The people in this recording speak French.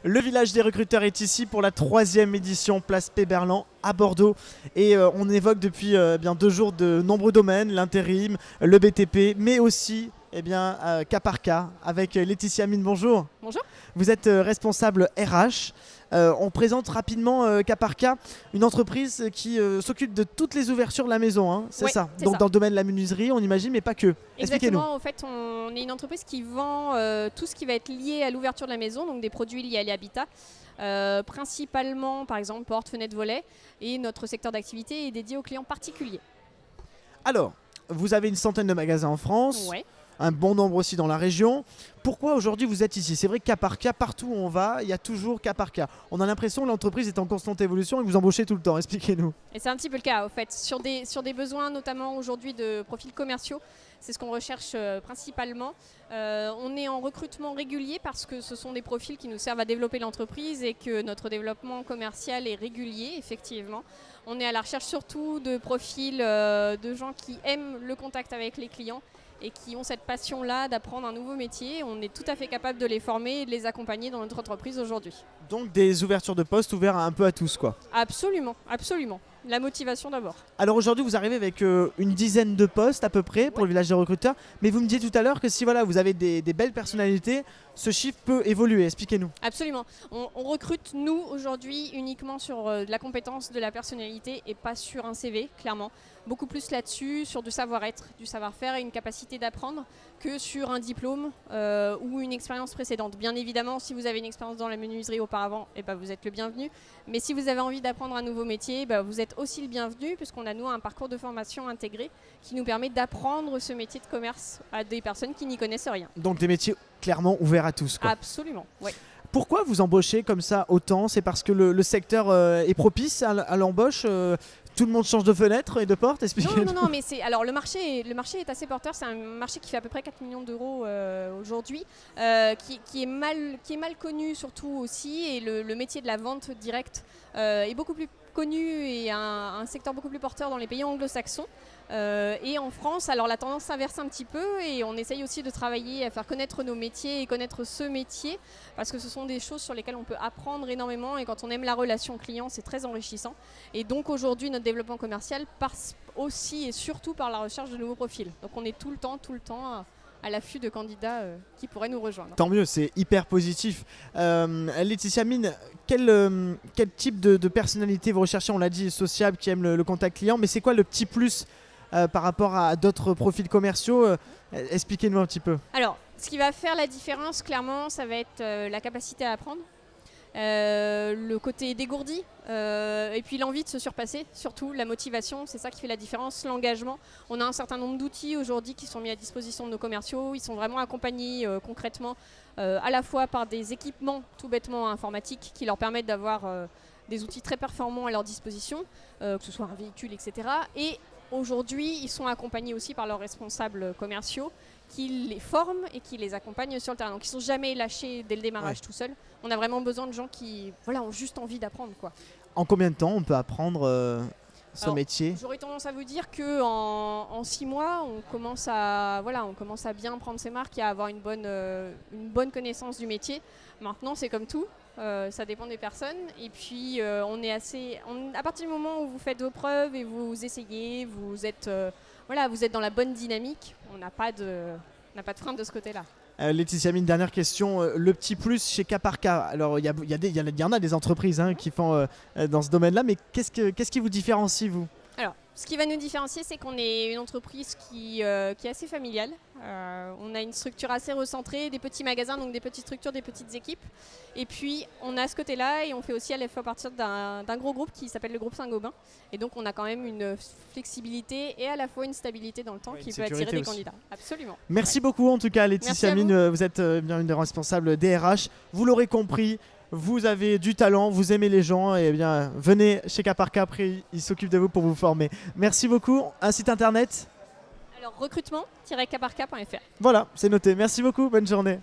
Le village des recruteurs est ici pour la 3e édition Place Péberlan à Bordeaux et on évoque depuis bien 2 jours de nombreux domaines, l'intérim, le BTP, mais aussi cas par cas avec Laetitia Mine. Bonjour. Bonjour. Vous êtes responsable RH. On présente rapidement cas par cas une entreprise qui s'occupe de toutes les ouvertures de la maison, hein, c'est ça. Donc dans le domaine de la menuiserie, on imagine, mais pas que. Expliquez-nous. Exactement, en fait on est une entreprise qui vend tout ce qui va être lié à l'ouverture de la maison, donc des produits liés à l'habitat, principalement par exemple portes, fenêtres, volets, et notre secteur d'activité est dédié aux clients particuliers. Alors, vous avez une centaine de magasins en France. Ouais. Un bon nombre aussi dans la région. Pourquoi aujourd'hui vous êtes ici? C'est vrai que cas par cas, partout où on va, il y a toujours cas par cas. On a l'impression que l'entreprise est en constante évolution et que vous embauchez tout le temps. Expliquez-nous. Et c'est un petit peu le cas, au fait, sur des besoins notamment aujourd'hui de profils commerciaux. C'est ce qu'on recherche principalement. On est en recrutement régulier parce que ce sont des profils qui nous servent à développer l'entreprise et que notre développement commercial est régulier, effectivement. On est à la recherche surtout de profils de gens qui aiment le contact avec les clients et qui ont cette passion-là d'apprendre un nouveau métier. On est tout à fait capable de les former et de les accompagner dans notre entreprise aujourd'hui. Donc des ouvertures de postes ouvertes un peu à tous, quoi. Absolument, absolument. La motivation d'abord. Alors aujourd'hui vous arrivez avec une dizaine de postes à peu près pour le village des recruteurs, mais vous me disiez tout à l'heure que si voilà, vous avez des belles personnalités, ce chiffre peut évoluer. Expliquez-nous. Absolument. On recrute nous aujourd'hui uniquement sur de la compétence, de la personnalité et pas sur un CV, clairement. Beaucoup plus là-dessus, sur du savoir-être, du savoir-faire et une capacité d'apprendre que sur un diplôme ou une expérience précédente. Bien évidemment, si vous avez une expérience dans la menuiserie auparavant, vous êtes le bienvenu. Mais si vous avez envie d'apprendre un nouveau métier, vous êtes aussi le bienvenu puisqu'on a nous un parcours de formation intégré qui nous permet d'apprendre ce métier de commerce à des personnes qui n'y connaissent rien. Donc des métiers clairement ouverts à tous, quoi. Absolument, oui. Pourquoi vous embauchez comme ça autant? C'est parce que le secteur est propice à l'embauche tout le monde change de fenêtre et de porte? Non, mais alors le marché est assez porteur. C'est un marché qui fait à peu près 4 millions d'euros aujourd'hui, qui est mal connu surtout aussi. Et le métier de la vente directe est beaucoup plus connu et un secteur beaucoup plus porteur dans les pays anglo-saxons. Et en France, alors la tendance s'inverse un petit peu et on essaye aussi de travailler à faire connaître nos métiers et connaître ce métier parce que ce sont des choses sur lesquelles on peut apprendre énormément et quand on aime la relation client, c'est très enrichissant. Et donc aujourd'hui, notre développement commercial passe aussi et surtout par la recherche de nouveaux profils. Donc on est tout le temps à l'affût de candidats qui pourraient nous rejoindre. Tant mieux, c'est hyper positif. Laetitia Mine, quel type de personnalité vous recherchez? On l'a dit, sociable, qui aime le contact client, mais c'est quoi le petit plus par rapport à d'autres profils commerciaux? Expliquez-nous un petit peu. Alors, ce qui va faire la différence, clairement, ça va être la capacité à apprendre, le côté dégourdi, et puis l'envie de se surpasser, surtout la motivation, c'est ça qui fait la différence, l'engagement. On a un certain nombre d'outils aujourd'hui qui sont mis à disposition de nos commerciaux, ils sont vraiment accompagnés concrètement à la fois par des équipements tout bêtement informatiques qui leur permettent d'avoir des outils très performants à leur disposition, que ce soit un véhicule, etc. Et aujourd'hui, ils sont accompagnés aussi par leurs responsables commerciaux qui les forment et qui les accompagnent sur le terrain. Donc ils ne sont jamais lâchés dès le démarrage tout seuls. On a vraiment besoin de gens qui ont juste envie d'apprendre, quoi. En combien de temps on peut apprendre ce métier? J'aurais tendance à vous dire qu'en 6 mois, on commence à bien prendre ses marques et à avoir une bonne connaissance du métier. Maintenant, c'est comme tout. Ça dépend des personnes et puis à partir du moment où vous faites vos preuves et vous essayez, vous êtes dans la bonne dynamique, on n'a pas de frein de ce côté-là. Laetitia Mine, dernière question, le petit plus chez cas par cas. Alors il y en a des entreprises qui font dans ce domaine-là, mais qu'est-ce qui vous différencie, vous? Alors, ce qui va nous différencier, c'est qu'on est une entreprise qui est assez familiale. On a une structure assez recentrée, des petits magasins, donc des petites structures, des petites équipes. Et puis, on a ce côté-là et on fait aussi à la fois partir d'un gros groupe qui s'appelle le groupe Saint-Gobain. Et donc, on a quand même une flexibilité et à la fois une stabilité dans le temps qui peut attirer des candidats. Absolument. Merci beaucoup en tout cas, Laetitia Mine. Vous êtes bien une des responsables DRH. Vous l'aurez compris. Vous avez du talent, vous aimez les gens, et bien venez chez cas par cas, après ils s'occupent de vous pour vous former. Merci beaucoup. Un site internet? Alors recrutement-caparka.fr. Voilà, c'est noté. Merci beaucoup, bonne journée.